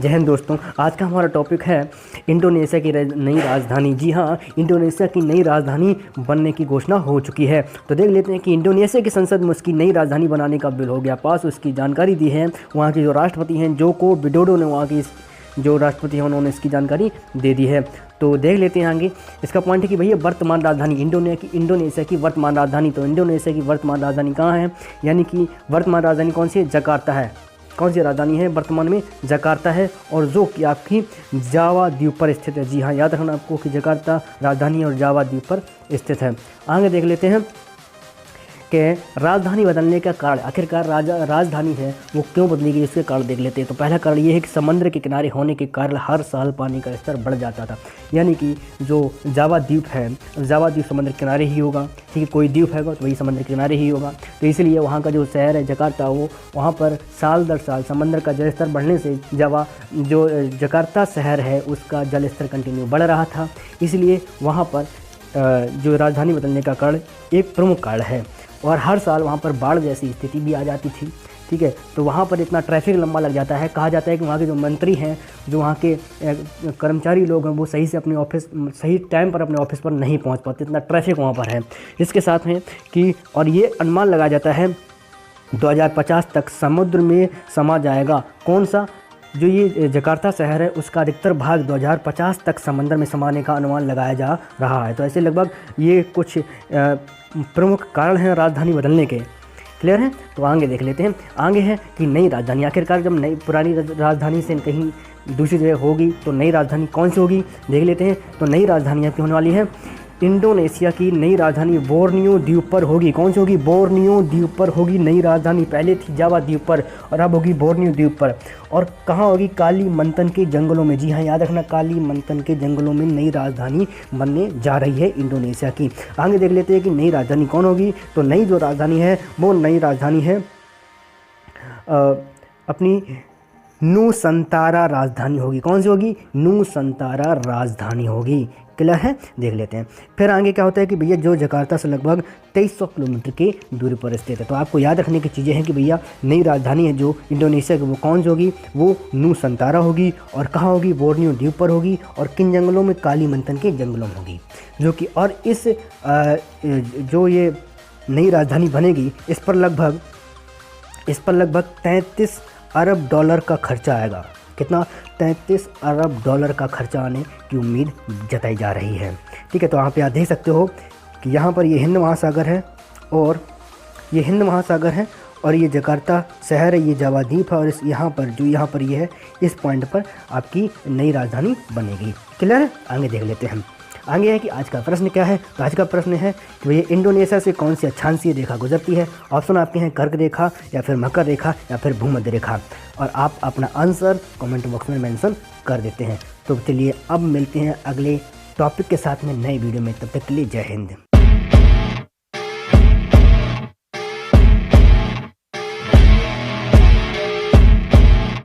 जय हिंद दोस्तों। आज का हमारा टॉपिक है इंडोनेशिया की नई राजधानी। जी हाँ, इंडोनेशिया की नई राजधानी बनने की घोषणा हो चुकी है। तो देख लेते हैं कि इंडोनेशिया की संसद में उसकी नई राजधानी बनाने का बिल हो गया पास। उसकी जानकारी दी है वहाँ के जो राष्ट्रपति हैं जोको विडोडो ने, वहाँ की जो राष्ट्रपति हैं उन्होंने इसकी जानकारी दे दी है। तो देख लेते हैं आगे। इसका पॉइंट है कि भैया वर्तमान राजधानी इंडोनेशिया की वर्तमान राजधानी। तो इंडोनेशिया की वर्तमान राजधानी कहाँ है, यानी कि वर्तमान राजधानी कौन सी है? जकार्ता है। कौन सी राजधानी है वर्तमान में? जकार्ता है, और जो कि आपकी जावा द्वीप पर स्थित है। जी हाँ, याद रखना आपको कि जकार्ता राजधानी और जावा द्वीप पर स्थित है। आगे देख लेते हैं कि राजधानी बदलने का कारण, आखिरकार राजधानी है वो क्यों बदली गई, इसके कारण देख लेते हैं। तो पहला कारण ये है कि समुद्र के किनारे होने के कारण हर साल पानी का स्तर बढ़ जाता था। यानी कि जो जावा द्वीप है, जावा द्वीप समुद्र के किनारे ही होगा, ठीक है। कोई द्वीप है तो वही समुद्र के किनारे ही होगा। तो इसलिए वहाँ का जो शहर है जकार्ता, वो वहाँ पर साल दर साल समुद्र का जल स्तर बढ़ने से जो जकार्ता शहर है उसका जल स्तर कंटिन्यू बढ़ रहा था। इसलिए वहाँ पर जो राजधानी बदलने का कारण एक प्रमुख कारण है। और हर साल वहाँ पर बाढ़ जैसी स्थिति भी आ जाती थी, ठीक है। तो वहाँ पर इतना ट्रैफिक लंबा लग जाता है। कहा जाता है कि वहाँ के जो मंत्री हैं, जो वहाँ के कर्मचारी लोग हैं, वो सही से अपने ऑफिस सही टाइम पर अपने ऑफिस पर नहीं पहुँच पाते, इतना ट्रैफिक वहाँ पर है। इसके साथ में कि और ये अनुमान लगाया जाता है 2050 तक समुद्र में समा जाएगा। कौन सा? जो ये जकार्ता शहर है उसका अधिकतर भाग 2050 तक समंदर में समाने का अनुमान लगाया जा रहा है। तो ऐसे लगभग ये कुछ प्रमुख कारण हैं राजधानी बदलने के। क्लियर है? तो आगे देख लेते हैं। आगे है कि नई राजधानी, आखिरकार जब नई पुरानी राजधानी से कहीं दूसरी जगह होगी तो नई राजधानी कौन सी होगी, देख लेते हैं। तो नई राजधानी आपकी होने वाली है इंडोनेशिया की नई राजधानी बोर्नियो द्वीप पर होगी। कौन सी होगी? बोर्नियो द्वीप पर होगी नई राजधानी। पहले थी जावा द्वीप पर और अब होगी बोर्नियो द्वीप पर। और कहाँ होगी? कालीमंतन के जंगलों में। जी हाँ, याद रखना, कालीमंतन के जंगलों में नई राजधानी बनने जा रही है इंडोनेशिया की। आगे देख लेते हैं कि नई राजधानी कौन होगी। तो नई जो राजधानी है वो नई राजधानी है अपनी नूसंतारा राजधानी होगी। कौन सी होगी? नूसंतारा राजधानी होगी। क्लियर है? देख लेते हैं। फिर आगे क्या होता है कि भैया जो जकार्ता से लगभग 2300 किलोमीटर की दूरी पर स्थित है। तो आपको याद रखने की चीज़ें हैं कि भैया नई राजधानी है जो इंडोनेशिया की वो कौन सी होगी? वो नूसंतारा होगी। और कहाँ होगी? बोर्नियो द्वीप पर होगी। और किन जंगलों में? कालीमंतन के जंगलों में होगी। जो कि और इस जो ये नई राजधानी बनेगी इस पर लगभग 33 अरब डॉलर का खर्चा आएगा। कितना? 33 अरब डॉलर का खर्चा आने की उम्मीद जताई जा रही है, ठीक है। तो यहाँ पे आप देख सकते हो कि यहाँ पर ये हिंद महासागर है, और ये हिंद महासागर है, और ये जकार्ता शहर है, ये जावा द्वीप है, और यहाँ पर ये है, इस पॉइंट पर आपकी नई राजधानी बनेगी। क्लियर है? आगे देख लेते हैं। आगे है कि आज का प्रश्न क्या है। तो आज का प्रश्न है कि भैया इंडोनेशिया से कौन सी अक्षांशीय रेखा गुजरती है। ऑप्शन आपके हैं कर्क रेखा, या फिर मकर रेखा, या फिर भूमध्य रेखा। और आप अपना आंसर कमेंट बॉक्स में मेंशन कर देते हैं। तो चलिए अब मिलते हैं अगले टॉपिक के साथ में नए वीडियो में। तब तक के लिए जय हिंद।